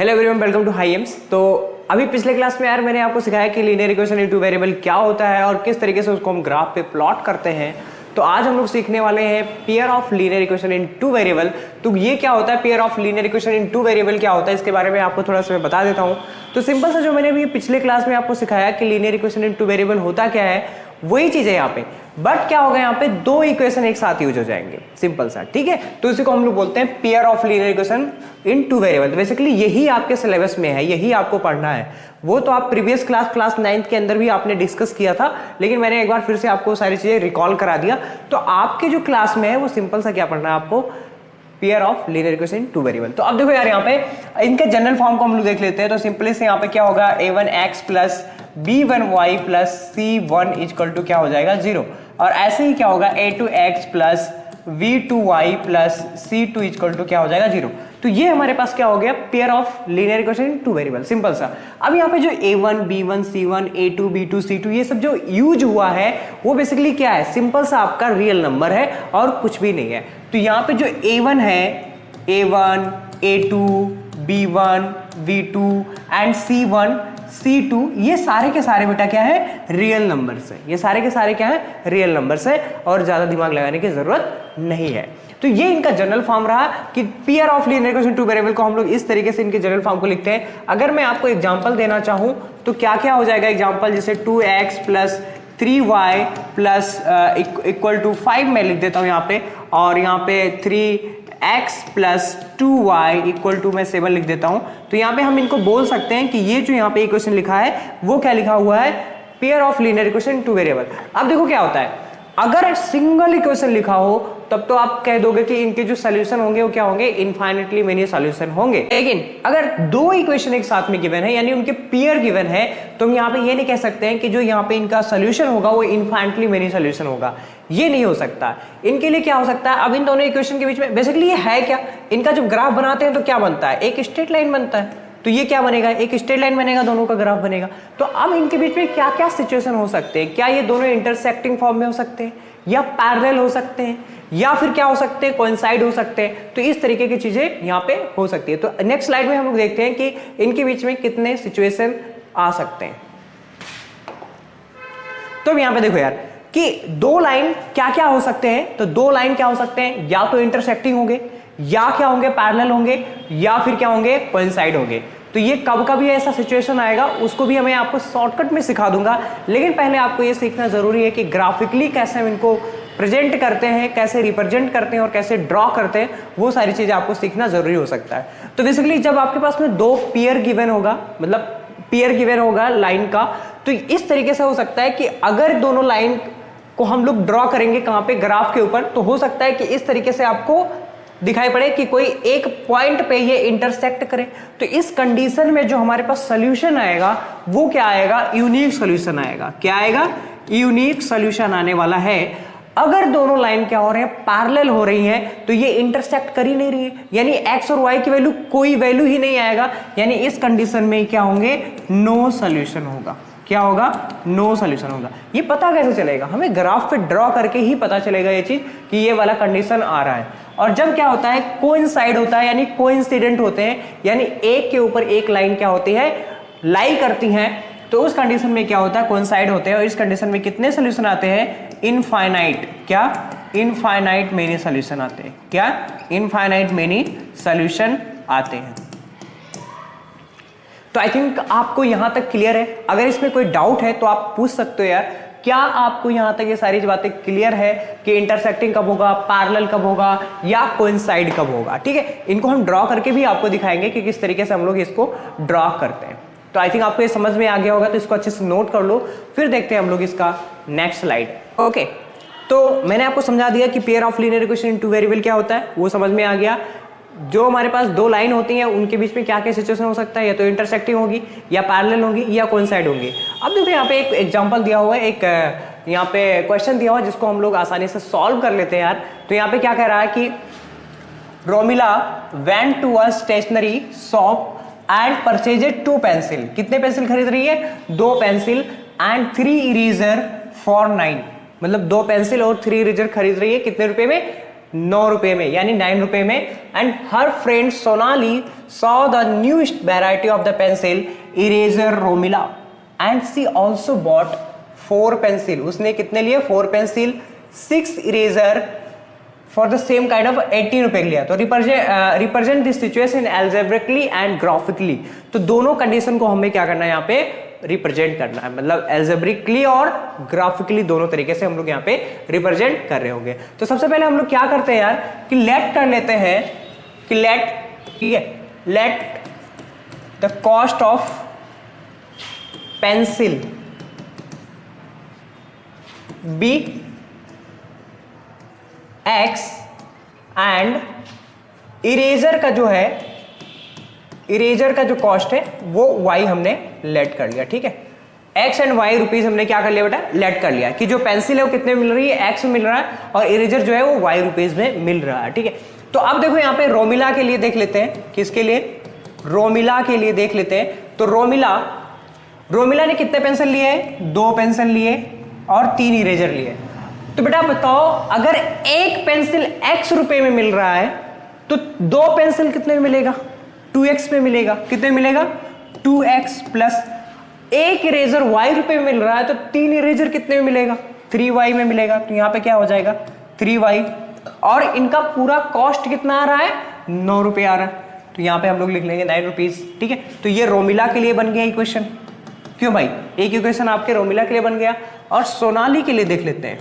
Hello everyone, welcome to high aims. तो अभी पिछले क्लास में यार मैंने आपको सिखाया कि linear equation in two variable क्या होता है और किस तरीके से उसको हम ग्राफ पे प्लॉट करते हैं। तो आज हम लोग सीखने वाले हैं pair of linear equation in two variable. तो ये क्या होता है, pair of linear equation in two variable क्या होता है, इसके बारे में आपको थोड़ा सा मैं बता देता हूँ। तो सिंपल सा जो मैंने अभी पिछले क्लास में आपको सिखाया कि linear equation in two variable होता क्या है, वही चीज है यहाँ पे। बट क्या होगा, यहाँ पे दो इक्वेशन एक साथ यूज हो जाएंगे, सिंपल सा, ठीक है। तो इसी को हम लोग बोलते हैं pair of linear equation in two variable. Basically यही आपके सिलेबस में है, यही आपको पढ़ना है। वो तो आप प्रीवियस क्लास 9th के अंदर भी आपने डिस्कस किया था, लेकिन मैंने एक बार फिर से आपको सारी चीजें रिकॉल करा दिया। तो आपके जो क्लास में है वो सिंपल सा क्या पढ़ना है आपको, pair of linear equation in two variable. तो अब देखो यार, यहाँ पे इनके जनरल फॉर्म को हम लोग देख लेते हैं। तो सिंपली से यहाँ पे क्या होगा, a1x plus b1y plus c1 equal to क्या हो जाएगा 0। और ऐसे ही क्या होगा, a2x plus v2y plus c2 equal to क्या हो जाएगा 0। तो ये हमारे पास क्या हो गया, pair of linear equation in two variable, simple सा। अब यहाँ पे जो a1 b1 c1 a2 b2 c2 ये सब जो यूज हुआ है वो बेसिकली क्या है, सिंपल सा आपका रियल नंबर है और कुछ भी नहीं है। तो यहाँ पे जो a1 है, a1 a2 b1 v2 and c1 c2 ये सारे के सारे बेटा क्या है, रियल नंबर्स है। ये सारे के सारे क्या है, रियल नंबर्स है और ज्यादा दिमाग लगाने की जरूरत नहीं है। तो ये इनका जनरल फॉर्म रहा कि pair of linear equation two variable को हम लोग इस तरीके से इनके जनरल फॉर्म को लिखते हैं। अगर मैं आपको एग्जांपल देना चाहूं तो क्या क्या हो जाएगा एग्जांपल, जैसे 2x plus 3y plus equal to 5 मैं लिख देता हूं यहाँ पे, और यहाँ पे 3x plus 2y equal to मैं 7 लिख देता हूं। तो यहाँ पे हम इनको बोल सकते हैं कि ये जो यहाँ पे इक्वेशन लिखा है वो क्या लिखा हुआ है, pair of linear equation two variable. अब देखो क्या होता है, अगर सिंगल इक्वेशन लिखा हो तब तो आप कह दोगे कि इनके जो सॉल्यूशन होंगे वो क्या होंगे, इनफाइनेटली मेनी सॉल्यूशन होंगे। लेकिन अगर दो इक्वेशन एक साथ में गिवन है, यानी उनके पेयर गिवन है, तो हम यहाँ पे ये नहीं कह सकते हैं कि जो यहाँ पे इनका सॉल्यूशन होगा वो इनफाइनेटली मेनी सॉल्यूशन होगा। ये नहीं हो सकता। इनके लिए क्या हो सकता है, अब इन दोनों इक्वेशन के बीच में बेसिकली ये है क्या, इनका जब ग्राफ बनाते हैं तो क्या बनता है, एक स्ट्रेट लाइन बनता है। तो ये क्या बनेगा, एक स्ट्रेट लाइन बनेगा, दोनों का ग्राफ बनेगा। तो अब इनके बीच में क्या क्या सिचुएशन हो सकते हैं, क्या ये दोनों इंटरसेक्टिंग फॉर्म में हो सकते हैं, या पैरेलल हो सकते हैं, या फिर क्या हो सकते हैं, कोइंसाइड हो सकते हैं। तो इस तरीके की चीजें यहाँ पे हो सकती है। तो नेक्स्ट स्लाइड में हम लोग देखते हैं कि इनके बीच में कितने सिचुएशन आ सकते हैं। तो यहाँ पे देखो यार कि दो लाइन क्या क्या हो सकते हैं। तो दो लाइन क्या हो सकते हैं, या तो इंटरसेक्टिंग होंगे, या क्या होंगे, पैरेलल होंगे, या फिर क्या होंगे, कोइंसाइड होंगे। तो ये कब कभी ऐसा सिचुएशन आएगा उसको भी मैं आपको शॉर्टकट में सिखा दूंगा। लेकिन पहले आपको ये सीखना जरूरी है कि ग्राफिकली कैसे हम इनको प्रेजेंट करते हैं, कैसे रिप्रेजेंट करते हैं और कैसे ड्रॉ करते हैं, वो सारी चीजें आपको सीखना जरूरी हो सकता है। तो बेसिकली जब आपके पास में दो पेयर गिवन होगा, मतलब पेयर गिवन होगा लाइन का, तो इस तरीके से हो सकता है कि अगर दोनों लाइन को हम लोग ड्रॉ करेंगे कहां पे, ग्राफ के ऊपर, तो हो सकता है कि इस तरीके से आपको दिखाई पड़े कि कोई एक पॉइंट पे ये इंटरसेक्ट करे। तो इस कंडीशन में जो हमारे पास सॉल्यूशन आएगा वो क्या आएगा, यूनिक सॉल्यूशन आएगा। क्या आएगा, यूनिक सॉल्यूशन आने वाला है। अगर दोनों लाइन क्या हो रहे हैं, पैरेलल हो रही हैं, तो ये इंटरसेक्ट कर ही नहीं रही है, यानी x और y की वैल्यू कोई वैल्यू ही नहीं आएगा, यानी इस कंडीशन में क्या होंगे, नो सॉल्यूशन होगा। क्या होगा, नो सॉल्यूशन होगा। ये पता कैसे चलेगा, हमें ग्राफ पे ड्रॉ करके ही पता चलेगा ये चीज कि ये वाला कंडीशन आ रहा है। और जब क्या होता है, कोइंसाइड होता है, यानी कोइंसिडेंट होते हैं, यानी एक के ऊपर एक लाइन क्या होती है, लाई करती हैं, तो उस कंडीशन में क्या होता है, कोइंसाइड होते हैं। और इस कंडीशन में कितने सॉल्यूशन आते हैं, इनफाइनाइट, क्या, इनफाइनाइट मेनी सॉल्यूशन आते हैं। क्या, इनफाइनाइट मेनी सॉल्यूशन आते हैं। तो आई थिंक आपको यहां तक क्लियर है। अगर इसमें कोई डाउट है तो आप पूछ सकते हो यार, क्या आपको यहां तक ये सारी बातें क्लियर है कि इंटरसेक्टिंग कब होगा, पैरेलल कब होगा, या कोइंसाइड कब होगा। ठीक है, इनको हम ड्रॉ करके भी आपको दिखाएंगे कि किस तरीके से हम लोग इसको ड्रॉ करते हैं। तो आई थिंक आपको ये समझ में आ गया होगा, तो इसको अच्छे से नोट कर लो। फिर देखते हैं हम लोग इसका नेक्स्ट स्लाइड। ओके, तो मैंने आपको समझा दिया कि pair of linear equation in two variable क्या होता है, वो समझ में आ गया। जो हमारे पास दो लाइन होती हैं उनके बीच में क्या क्या सिचुएशन हो सकता है, या तो इंटरसेक्टिंग होगी, या पैरेलल होगी, या कोइंसाइड होंगी। अब देखो यहाँ पे एक एग्जांपल दिया हुआ है, एक यहाँ पे क्वेश्चन दिया हुआ है जिसको हम लोग आसानी से सॉल्व कर लेते हैं यार। तो यहाँ पे क्या कह रहा है कि Romila went to a stationery shop and purchased 2 pencil. कितने पेंसिल खरीद रही है, 2 पेंसिल एंड 3 इरेजर फॉर 9। मतलब 2 पेंसिल और 3 इरेजर खरीद रही है, कितने रुपए में, 9 रुपए में, यानी 9 रुपए में। And her friend Sonali saw the newest variety of the pencil eraser Romila and she also bought 4 pencil. उसने कितने लिए? 4 pencil, 6 eraser for the same kind of 18 रुपए लिया। तो represent this situation algebraically and graphically. तो दोनों कंडीशन को हमें क्या करना है यहाँ पे? रिप्रेजेंट करना है, मतलब एल्जेब्रिकली और ग्राफिकली दोनों तरीके से हम लोग यहाँ पे रिप्रेजेंट कर रहे होंगे। तो सबसे पहले हम लोग क्या करते हैं यार कि लेट कर लेते हैं कि लेट, ठीक है, let the cost of pencil be x and eraser का जो है, इरेजर का जो कॉस्ट है वो y हमने लेट कर लिया, ठीक है। x एंड y रुपीज हमने क्या कर लिया बेटा? लेट कर लिया कि जो पेंसिल है वो कितने मिल रही है? x में मिल रहा है, और इरेजर जो है वो y रुपीज में मिल रहा है, ठीक है। तो अब देखो यहाँ पे रोमिला के लिए देख लेते हैं, किसके लिए? रोमिला के लिए देख लेते हैं। तो रोमिला ने कितने पेंसिल लिए? 2 पेंसिल लिए और 3 इरेजर लिए। तो बेटा बताओ, अगर एक पेंसिल x रुपए में मिल रहा है तो 2 पेंसिल कितने में मिलेगा? 2x में मिलेगा। कितने मिलेगा? 2x प्लस एक इरेजर y रुपए में मिल रहा है तो 3 इरेजर कितने में मिलेगा? 3y में मिलेगा। तो यहां पे क्या हो जाएगा? 3y, और इनका पूरा कॉस्ट कितना आ रहा है? 9 रुपए आ रहा है। तो यहां पे हम लोग लिख लेंगे 9 रुपीज, ठीक है। तो ये रोमिला के लिए बन गया इक्वेशन। क्यों भाई? एक इक्वेशन आपके रोमिला के लिए बन गया। और सोनाली के लिए देख लेते हैं,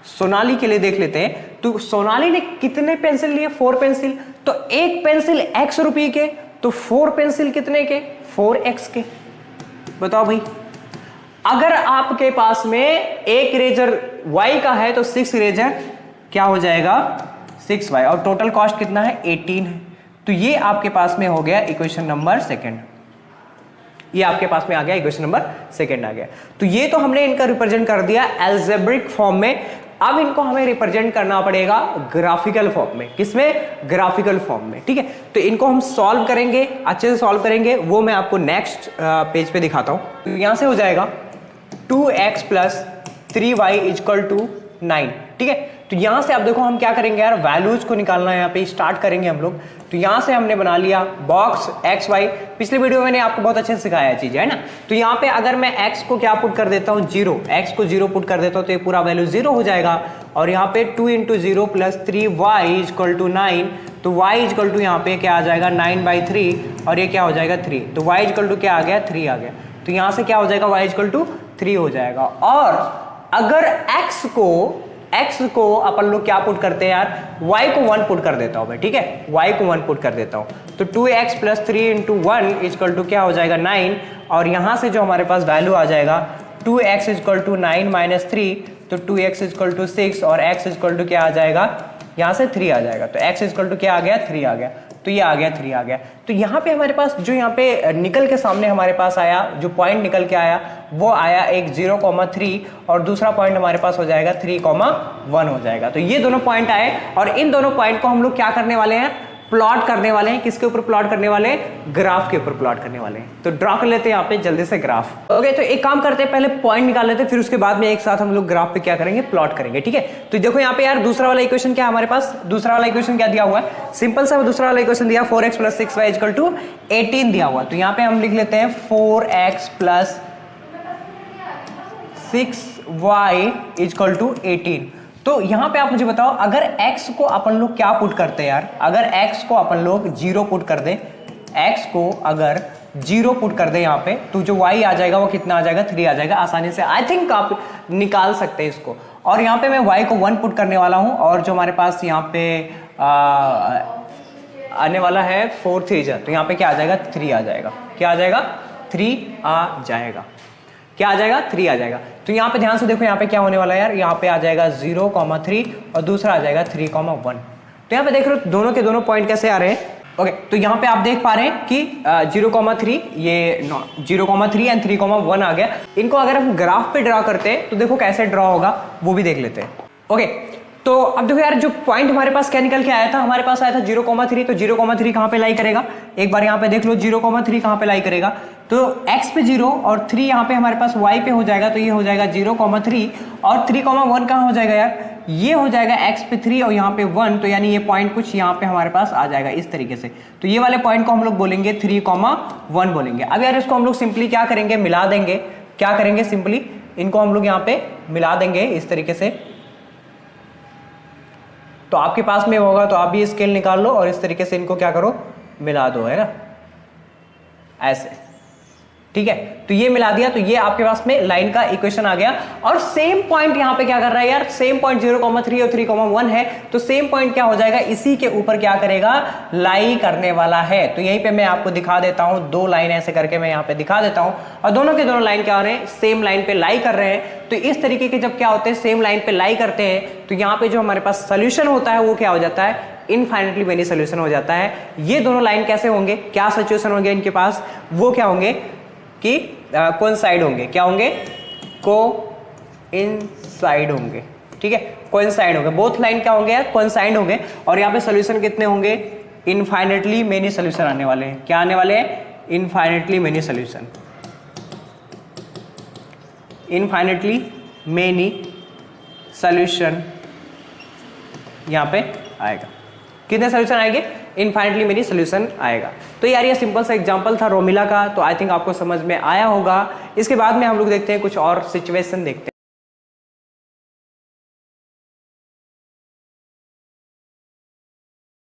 सोनाली के लिए देख लेते हैं। तो सोनाली ने कितने पेंसिल लिए? 4 पेंसिल। तो एक पेंसिल x रुपए के, तो 4 पेंसिल कितने के? 4x के। बताओ भाई, अगर आपके पास में एक इरेजर y का है तो 6 इरेजर क्या हो जाएगा? 6y, और टोटल कॉस्ट कितना है? 18 है। तो ये आपके पास में हो गया इक्वेशन नंबर 2। ये आपके पास में आ गया, इक्वेशन नंबर 2 आ गया। तो ये तो हमने इनका रिप्रेजेंट कर दिया एल्जेब्रिक फॉर्म में। अब इनको हमें रिप्रेजेंट करना पड़ेगा ग्राफिकल फॉर्म में। किसमें? ग्राफिकल फॉर्म में, ठीक है। तो इनको हम सॉल्व करेंगे, अच्छे से सॉल्व करेंगे, वो मैं आपको नेक्स्ट पेज पे दिखाता हूं। तो यहां से हो जाएगा 2x plus 3y equal to 9, ठीक है। तो यहां से आप देखो हम क्या करेंगे यार, वैल्यूज को निकालना है, यहाँ पे स्टार्ट करेंगे हम लोग। तो यहां से हमने बना लिया बॉक्स x y। पिछले वीडियो में मैंने आपको बहुत अच्छे से सिखाया चीज, है ना। तो यहाँ पे अगर मैं x को क्या पुट कर देता हूँ? 0, x को 0 पुट कर देता हूँ तो ये पूरा वैल्यू 0 हो जाएगा। और यहाँ पे 2 into 0 plus 3y equal to 9, तो y इक्वल टू यहाँ पे क्या आ जाएगा? 9/3, और ये क्या हो जाएगा? 3। तो y इक्वल टू क्या आ गया? 3 आ गया। तो यहाँ से क्या हो जाएगा? y इक्वल टू 3 हो जाएगा। और अगर x को अपन लोग क्या पुट करते हैं यार? y को 1 पुट कर देता हूं मैं, ठीक है। y को 1 पुट कर देता हूं तो 2x plus 3 into 1 equal to क्या हो जाएगा? 9। और यहां से जो हमारे पास वैल्यू आ जाएगा 2x इक्वल टू 9 माइनस 3, तो 2x इक्वल टू 6, और x इक्वल टू क्या आ जाएगा? यहां से 3 आ जाएगा। तो x इक्वल टू क्या आ गया? 3 आ गया। तो ये आ गया 3 आ गया। तो यहाँ पे हमारे पास जो यहाँ पे निकल के सामने हमारे पास आया, जो पॉइंट निकल के आया वो आया एक 0,3, और दूसरा पॉइंट हमारे पास हो जाएगा 3,1 हो जाएगा। तो ये दोनों पॉइंट आए, और इन दोनों पॉइंट को हम लोग क्या करने वाले हैं? प्लॉट करने वाले हैं। किसके ऊपर प्लॉट करने वाले हैं? ग्राफ के ऊपर प्लॉट करने वाले हैं। तो ड्रॉ कर लेते हैं यहाँ पे जल्दी से ग्राफ। ओके, तो एक काम करते हैं, पहले पॉइंट निकाल लेते हैं, फिर उसके बाद में एक साथ हम लोग ग्राफ पे क्या करेंगे? प्लॉट करेंगे, ठीक है। तो देखो यहाँ पे यार दूसरा वाला इक्वेशन क्या है हमारे पास? दूसरा वाला इक्वेशन क्या दिया हुआ है? सिंपल सा दूसरा वाला इक्वेशन दिया 4x plus 6y equal to 18 दिया हुआ। तो यहाँ पे हम लिख लेते हैं 4x plus 6y equal to 18। तो यहां पे आप मुझे बताओ, अगर x को अपन लोग क्या पुट करते हैं यार? अगर x को अपन लोग 0 पुट कर दे, x को अगर 0 पुट कर दे यहाँ पे, तो जो y आ जाएगा वो कितना आ जाएगा? 3 आ जाएगा। आसानी से आई थिंक आप निकाल सकते हैं इसको। और यहाँ पे मैं y को 1 पुट करने वाला हूँ, और जो हमारे पास यहाँ पे आने वाला है 4 3 जा, तो यहाँ पे क्या आ जाएगा? 3 आ जाएगा। क्या आ जाएगा? 3 आ जाएगा। क्या आ जाएगा? 3 आ जाएगा। तो यहाँ पे ध्यान से देखो, यहाँ पे क्या होने वाला है यार? यहाँ पे आ जाएगा 0,3, और दूसरा आ जाएगा 3,1। तो यहाँ पे देख रहे हो दोनों के दोनों पॉइंट कैसे आ रहे हैं? ओके, तो यहाँ पे आप देख पा रहे हैं कि 0,3 ये 0,3 एंड 3,1 आ गया। इनको अगर हम ग्राफ पे ड्रॉ करते हैं तो देखो कैसे ड्रॉ होगा, वो भी देख लेते हैं। ओके, तो अब देखो यार, जो पॉइंट हमारे पास क्या निकल के आया था? हमारे पास आया था 0,3। तो 0,3 कहां पे लाई करेगा? एक बार यहाँ पे देख लो, 0,3 कहां पे लाई करेगा? तो x पे 0 और 3 यहाँ पे हमारे पास y पे हो जाएगा। तो ये हो जाएगा 0,3, और 3,1 कहां हो जाएगा यार? ये हो जाएगा x पे 3 और यहाँ पे 1, तो यानी ये पॉइंट कुछ यहाँ पे हमारे पास आ जाएगा इस तरीके से। तो ये वाले पॉइंट को हम लोग बोलेंगे 3,1 बोलेंगे। अब यार इसको हम लोग सिंपली क्या करेंगे, मिला देंगे। क्या करेंगे, सिंपली इनको हम लोग यहाँ पे मिला देंगे इस तरीके से। तो आपके पास में होगा तो आप भी स्केल निकाल लो और इस तरीके से इनको क्या करो, मिला दो, है ना, ऐसे, ठीक है। तो ये मिला दिया, तो ये आपके पास में लाइन का इक्वेशन आ गया। और सेम पॉइंट यहां पे क्या कर रहा है यार, सेम पॉइंट 0,3 और 3,1 है, तो सेम पॉइंट क्या हो जाएगा, इसी के ऊपर क्या करेगा, लाई करने वाला है। तो यहीं पे मैं आपको दिखा देता हूं, 2 लाइन ऐसे करके मैं यहां पे दिखा देता हूं, और दोनों के दोनों लाइन क्या हो रहे हैं, सेम लाइन पे लाई कर रहे हैं। तो इस तरीके के जब क्या होते हैं, सेम लाइन पे लाई करते हैं, तो यहाँ पे जो हमारे पास सोल्यूशन होता है वो क्या हो जाता है, इनफाइनेटली मेनी सोल्यूशन हो जाता है। ये दोनों लाइन कैसे होंगे, क्या सिचुएशन होंगे इनके पास, वो क्या होंगे कि कोइंसाइड होंगे। क्या होंगे, कोइंसाइड होंगे, ठीक है, कोइंसाइड होंगे। बोथ लाइन क्या होंगे यार, कोइंसाइड होंगे। और यहाँ पे सोल्यूशन कितने होंगे, इनफाइनेटली मेनी सोल्यूशन आने वाले हैं। क्या आने वाले हैं, infinitely many solution, infinitely many solution यहाँ पे आएगा। कितने सोल्यूशन आएंगे, इनफाइनेटली मेनी सोल्यूशन आएगा। तो यार ये सिंपल सा एग्जांपल था रोमिला का, तो आई थिंक आपको समझ में आया होगा। इसके बाद में हम लोग देखते हैं कुछ और सिचुएशन देखते हैं।